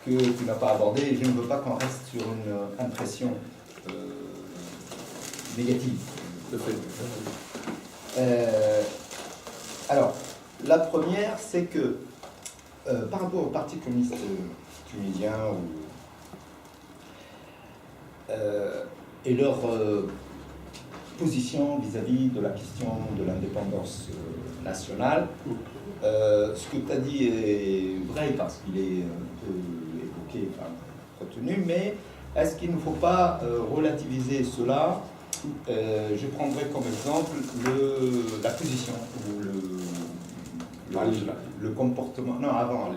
que tu n'as pas abordé, et je ne veux pas qu'on reste sur une impression négative. Alors, la première, c'est que par rapport au Parti communiste tunisien et leur position vis-à-vis de la question de l'indépendance nationale, ce que tu as dit est vrai parce qu'il est un peu évoqué, enfin, retenu, mais est-ce qu'il ne faut pas relativiser cela? Je prendrai comme exemple la position ou le comportement, non avant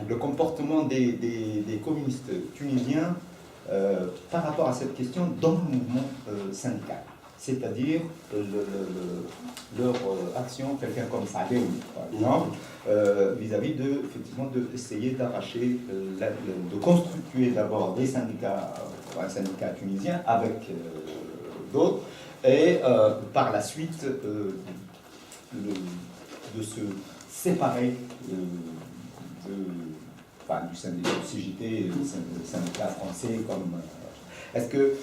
le comportement des communistes tunisiens par rapport à cette question dans le mouvement syndical, c'est-à-dire leur action, quelqu'un comme Saadé, par exemple, vis-à-vis d'essayer d'arracher, de constituer d'abord des syndicats, un syndicat tunisien avec d'autres, et par la suite de se séparer du syndicat du CGT, du syndicat français, comme... Est-ce que,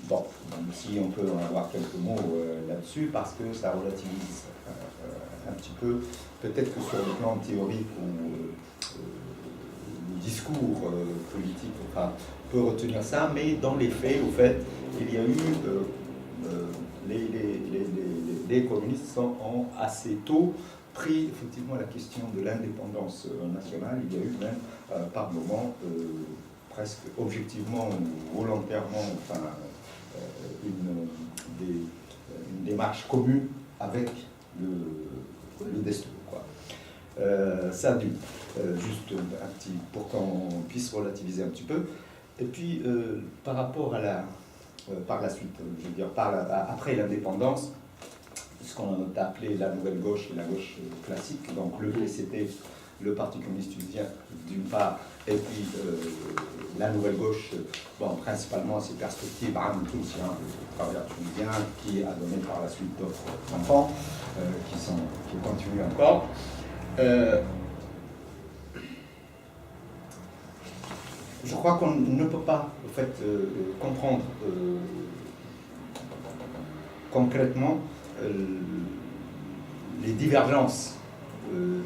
bon, si on peut avoir quelques mots là-dessus, parce que ça relativise un petit peu, peut-être que sur le plan théorique ou le discours politique, enfin, peut retenir ça, mais dans les faits, au fait, il y a eu... les communistes ont assez tôt pris effectivement la question de l'indépendance nationale. Il y a eu même par moments, presque objectivement ou volontairement, enfin, une démarche commune avec le destin. Ça d'une, juste un petit, pour qu'on puisse relativiser un petit peu. Et puis par rapport à par la suite, je veux dire, après l'indépendance, ce qu'on a appelé la nouvelle gauche et la gauche classique, donc le PCT, le Parti communiste tunisien d'une part, et puis la nouvelle gauche, bon, principalement ses perspectives tunisien, le travailleur tunisien, qui a donné par la suite d'autres enfants, qui continuent encore. Je crois qu'on ne peut pas, en fait, comprendre concrètement les divergences,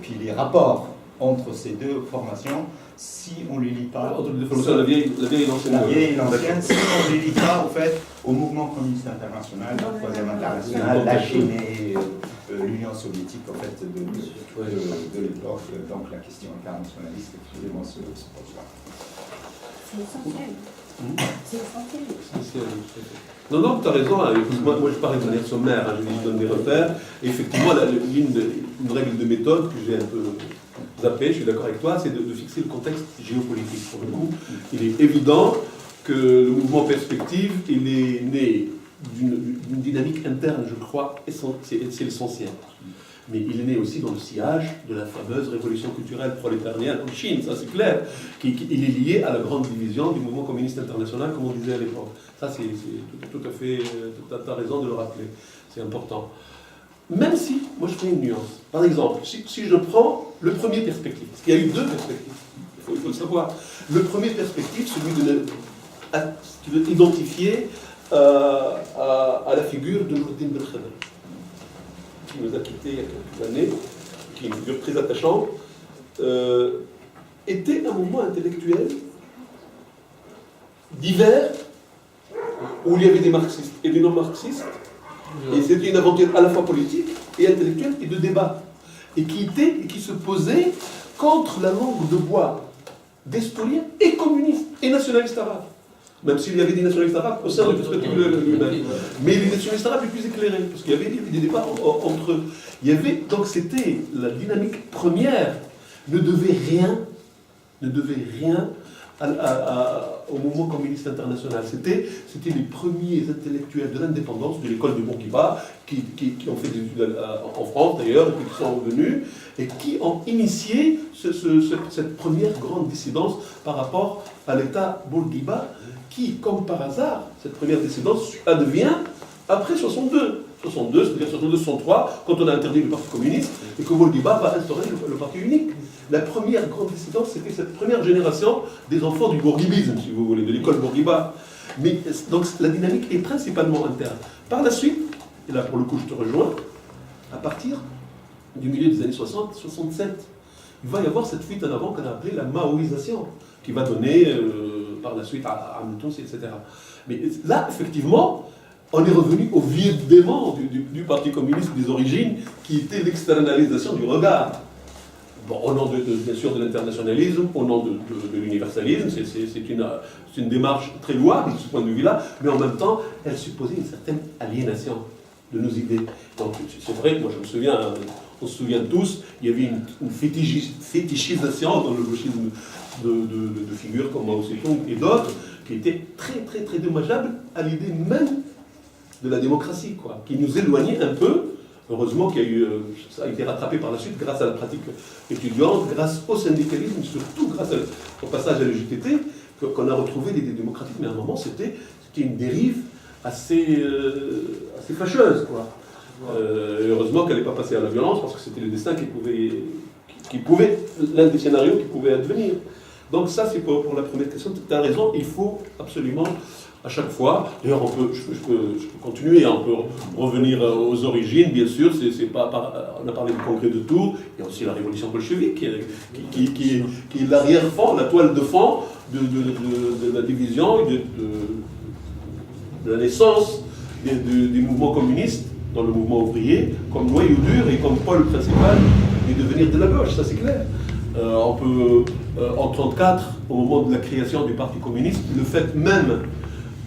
puis les rapports entre ces deux formations, si on ne les lit pas... Entre les formations, la vieille et l'ancienne. La vieille et l'ancienne, si on ne les lit pas, en fait, au mouvement communiste international, le Troisième International, la Chine et l'Union soviétique, en fait, de l'époque, donc la question internationaliste, excusez-moi ce point-là. C'est essentiel. C'est essentiel. Non, tu as raison. Moi, je parle de manière sommaire, je donne des repères. Et effectivement, une règle de méthode que j'ai un peu zappée, je suis d'accord avec toi, c'est de fixer le contexte géopolitique. Pour le coup, il est évident que le mouvement Perspective, il est né d'une dynamique interne, je crois, c'est l'essentiel. Mais il est né aussi dans le sillage de la fameuse révolution culturelle prolétarienne en Chine, ça c'est clair. Il est lié à la grande division du mouvement communiste international, comme on disait à l'époque. Ça, c'est tout à fait, tu as raison de le rappeler, c'est important. Même si, moi je fais une nuance. Par exemple, si je prends le premier perspective, parce qu'il y a eu deux perspectives, il faut le savoir. Le premier perspective, celui d'identifier à la figure de Nourdine Belkhadr, qui nous a quittés il y a quelques années, qui est une figure très attachante, était un mouvement intellectuel divers, où il y avait des marxistes et des non-marxistes, et c'était une aventure à la fois politique et intellectuelle et de débat, et qui se posait contre la langue de bois des spoliens et communistes et nationalistes arabes. Même s'il y avait des nationalistes arabes au sein de perspective lui-même. Mais les nationalistes arabes les plus éclairés, parce qu'il y avait des débats entre eux. Donc c'était la dynamique première, ne devait rien au mouvement communiste international. C'était les premiers intellectuels de l'indépendance de l'école de Bourguiba, qui ont fait des études en France d'ailleurs, et qui sont revenus, et qui ont initié cette première grande dissidence par rapport à l'État Bourguiba, qui, comme par hasard, cette première dissidence advient après 62. 62, c'est-à-dire 62-63, quand on a interdit le Parti communiste, et que Bourguiba va instaurer le Parti unique. la première grande dissidence, c'était cette première génération des enfants du bourguibisme, si vous voulez, de l'école Bourguiba. Mais donc la dynamique est principalement interne. Par la suite, et là pour le coup je te rejoins, à partir du milieu des années 60, 67, il va y avoir cette fuite en avant qu'on a appelée la maoïsation, qui va donner par la suite à Hamilton, etc. Mais là, effectivement, on est revenu au vieux démon du Parti communiste des origines, qui était l'externalisation du regard. Bon, au nom bien sûr de l'internationalisme, au nom de l'universalisme, c'est une démarche très louable de ce point de vue-là, mais en même temps, elle supposait une certaine aliénation de nos idées. Donc c'est vrai que moi je me souviens, on se souvient tous, il y avait une fétichisation dans le gauchisme de figures comme Mao Tse-tung et d'autres, qui était très très très dommageable à l'idée même de la démocratie, quoi, qui nous éloignait un peu. Heureusement qu'il y a eu, ça a été rattrapé par la suite grâce à la pratique étudiante, grâce au syndicalisme, surtout grâce au passage à l'EJTT, qu'on a retrouvé des démocratiques, mais à un moment c'était une dérive assez fâcheuse, quoi. Heureusement qu'elle n'est pas passée à la violence, parce que c'était le destin qui pouvait l'un des scénarios qui pouvait advenir. Donc ça c'est pour la première question, tu as raison, il faut absolument à chaque fois, d'ailleurs je peux continuer, on peut revenir aux origines, bien sûr, on a parlé du congrès de Tours, il y a aussi la révolution bolchevique, qui est l'arrière-fond, la toile de fond de la division et de la naissance des mouvements communistes dans le mouvement ouvrier, comme noyau dur et comme pôle principal du devenir de la gauche, ça c'est clair. On peut, en 1934, au moment de la création du Parti communiste, le fait même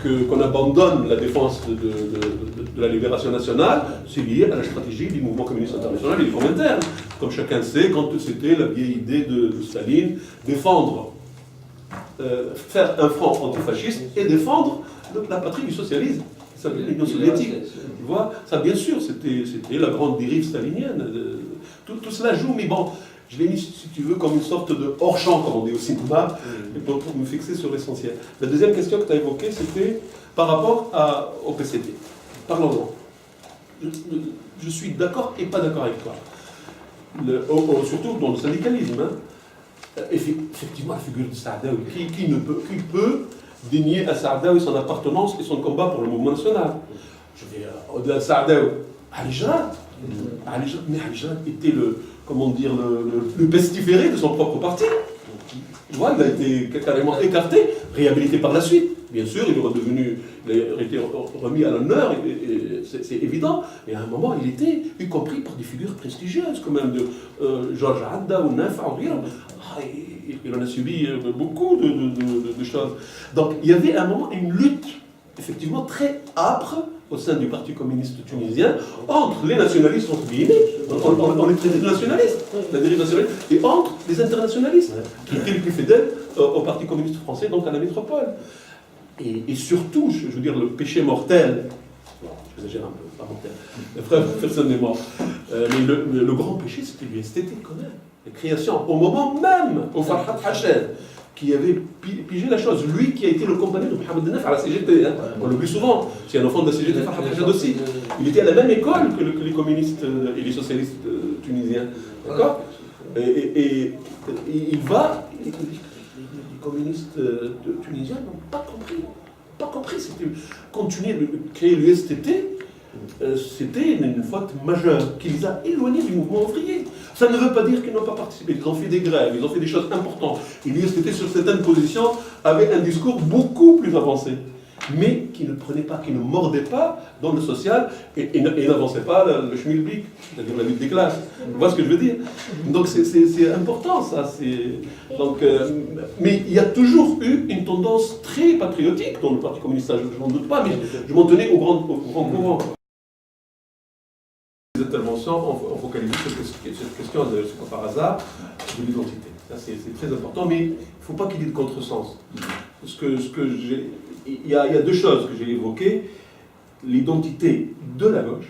qu'on abandonne la défense de la libération nationale, c'est lié à la stratégie du mouvement communiste international et du Comintern. Comme chacun sait, quand c'était la vieille idée de Staline, défendre, faire un front antifasciste et défendre la patrie du socialisme, qui s'appelait l'Union soviétique. Tu vois, ça bien sûr, c'était la grande dérive stalinienne. Tout cela joue, mais bon, je l'ai mis, si tu veux, comme une sorte de hors-champ, comme on dit au cinéma, pour me fixer sur l'essentiel. La deuxième question que tu as évoquée, c'était par rapport au PCT. Parlons-en. Je suis d'accord et pas d'accord avec toi. Surtout dans le syndicalisme. Hein. Effectivement, la figure de Saadaoui, qui peut dénier à Saadaoui son appartenance et son combat pour le mouvement national. Je vais au-delà de Saadaoui, Ali Jarad. Mais Ali Jarad était le pestiféré de son propre parti. Tu vois, il a été carrément écarté, réhabilité par la suite. Bien sûr, il a été remis à l'honneur, c'est évident. Mais à un moment, il était y compris par des figures prestigieuses, comme même de Georges Hadda ou Naif Aourir. Il en a subi beaucoup de choses. Donc, il y avait à un moment une lutte, effectivement, très âpre au sein du Parti communiste tunisien, entre les nationalistes, entre guillemets, on est très nationalistes, la dérive nationaliste, et entre les internationalistes, qui étaient les plus fidèles au Parti communiste français, donc à la métropole. Et surtout, je veux dire, le péché mortel, j'exagère un peu, pas mortel, frère, personne n'est mort, mais le grand péché, c'était l'USTT quand même, les créations, au moment même, au Farhat Hachem, qui avait pigé la chose, lui qui a été le compagnon de Mohamed Dennef à la CGT, hein. On l'oublie souvent, c'est un enfant de la CGT, Farhat Hachem aussi, il était à la même école que les communistes et les socialistes tunisiens, d'accord, et il va, les communistes tunisiens n'ont pas compris, c'était continuer de créer l'USTT, c'était une faute majeure qui les a éloignés du mouvement ouvrier. Ça ne veut pas dire qu'ils n'ont pas participé, ils ont fait des grèves, ils ont fait des choses importantes. Et l'USTT, sur certaines positions, avait un discours beaucoup plus avancé, mais qui ne prenait pas, qui ne mordait pas dans le social et n'avançait pas le schmilblick, c'est-à-dire la lutte des classes. Vous voyez ce que je veux dire? Donc c'est important, ça. Donc, mais il y a toujours eu une tendance très patriotique dans le Parti communiste, je n'en doute pas, mais je m'en tenais au grand courant. Les interventions ont focalisé sur cette question, c'est pas par hasard, de l'identité. Ça, c'est très important, mais il ne faut pas qu'il y ait de contresens. Il y a deux choses que j'ai évoquées. L'identité de la gauche,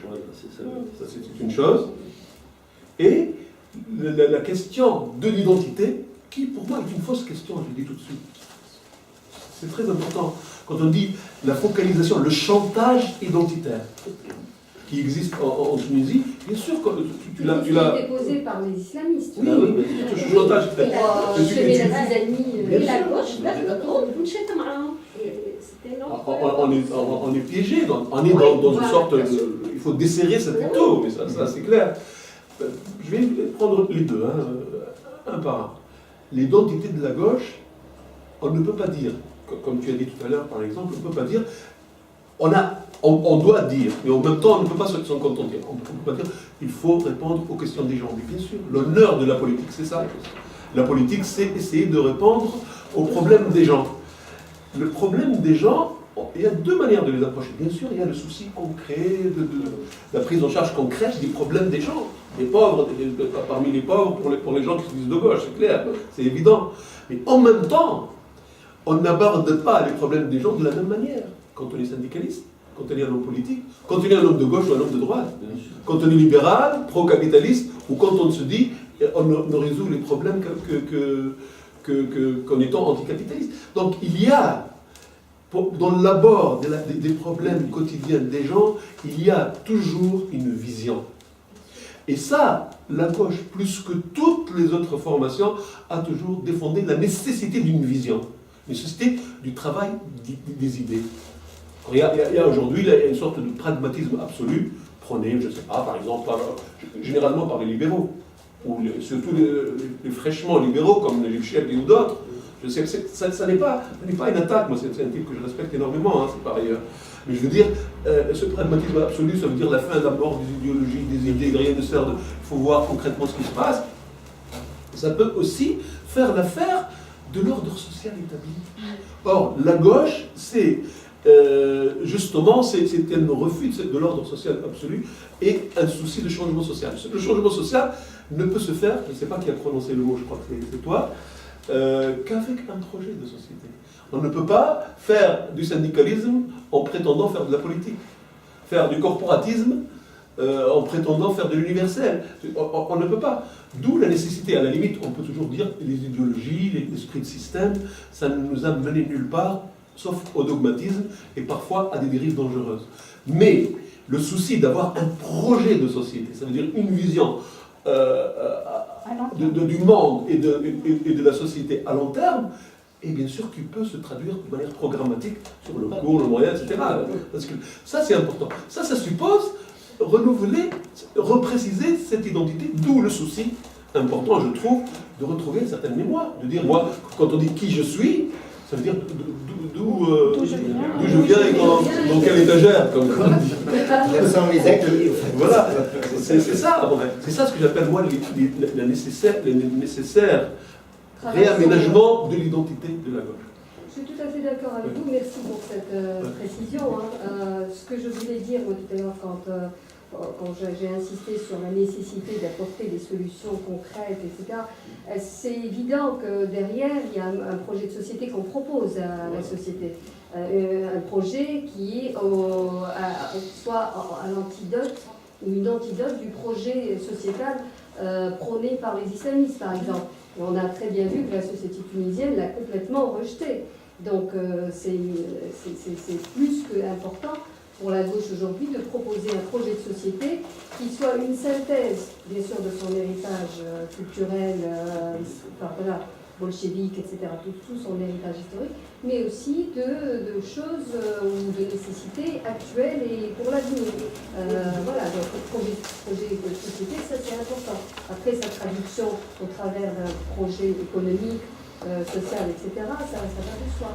ça c'est une chose, et la question de l'identité, qui pour moi est une fausse question, je le dis tout de suite. C'est très important. Quand on dit la focalisation, le chantage identitaire. qui existe en Tunisie, bien sûr que tu l'as... Qui a été posé par les islamistes. Oui, mais tu chantage. Les amis et la gauche, on est piégé, on est dans une sorte de... Il faut desserrer cet étau, mais ça c'est clair. Je vais prendre les deux, un par un. L'identité de la gauche, on ne peut pas dire, comme tu as dit tout à l'heure par exemple, on ne peut pas dire, on doit dire, mais en même temps on ne peut pas s'en contenter. On ne peut pas dire, il faut répondre aux questions des gens. Mais bien sûr, l'honneur de la politique, c'est ça. La politique, c'est essayer de répondre aux problèmes des gens. Le problème des gens, il y a deux manières de les approcher. Bien sûr, il y a le souci concret, de la prise en charge concrète des problèmes des gens. Des pauvres, parmi les pauvres, pour les gens qui se disent de gauche, c'est clair, c'est évident. Mais en même temps, on n'aborde pas les problèmes des gens de la même manière. Quand on est syndicaliste, quand on est un homme politique, quand on est un homme de gauche ou un homme de droite, quand on est libéral, pro-capitaliste, ou quand on se dit on résout les problèmes qu'en étant anticapitaliste. Donc il y a, dans l'abord des problèmes quotidiens des gens, il y a toujours une vision. Et ça, la gauche, plus que toutes les autres formations, a toujours défendu la nécessité d'une vision, la nécessité du travail des idées. Il y a aujourd'hui une sorte de pragmatisme absolu, prôné, je ne sais pas, par exemple, généralement par les libéraux, ou surtout les fraîchement libéraux, comme les Chebli ou d'autres. Je sais que ça n'est pas une attaque, moi c'est un type que je respecte énormément, c'est par ailleurs. Mais je veux dire, ce pragmatisme absolu, ça veut dire la fin de la mort des idéologies, des idées, rien ne sert de... Il faut voir concrètement ce qui se passe. Ça peut aussi faire l'affaire de l'ordre social établi. Or, la gauche, c'est justement, c'est un refus de l'ordre social absolu et un souci de changement social. Le changement social ne peut se faire, je ne sais pas qui a prononcé le mot, je crois que c'est toi, qu'avec un projet de société. On ne peut pas faire du syndicalisme en prétendant faire de la politique, faire du corporatisme en prétendant faire de l'universel. On ne peut pas. D'où la nécessité, à la limite, on peut toujours dire les idéologies, l'esprit de système, ça ne nous a mené nulle part, sauf au dogmatisme et parfois à des dérives dangereuses. Mais le souci d'avoir un projet de société, ça veut dire une vision du monde et de la société à long terme, et bien sûr qui peut se traduire de manière programmatique sur le court, le moyen, etc. Parce que ça, c'est important. Ça suppose renouveler, repréciser cette identité, d'où le souci important, je trouve, de retrouver une certaine mémoire. De dire, moi, quand on dit qui je suis, ça veut dire d'où je viens et dans quelle étagère, comme on dit. Quels sont mes acquis. Voilà, c'est ça. C'est ça ce que j'appelle, moi, le nécessaire réaménagement de l'identité de la gauche. Je suis tout à fait d'accord avec vous, merci pour cette précision. Ce que je voulais dire moi, tout à l'heure quand j'ai insisté sur la nécessité d'apporter des solutions concrètes, etc., c'est évident que derrière, il y a un projet de société qu'on propose à la société. Un projet qui est soit à l'antidote ou une antidote du projet sociétal prôné par les islamistes, par exemple. Et on a très bien vu que la société tunisienne l'a complètement rejeté. Donc c'est plus qu'important pour la gauche aujourd'hui de proposer un projet de société qui soit une synthèse, bien sûr, de son héritage culturel, bolchevique, etc., tout son héritage historique, mais aussi de choses ou de nécessités actuelles et pour l'avenir. Voilà, donc le projet de société, ça c'est important. Après, sa traduction au travers d'un projet économique, social, etc., ça va de soi.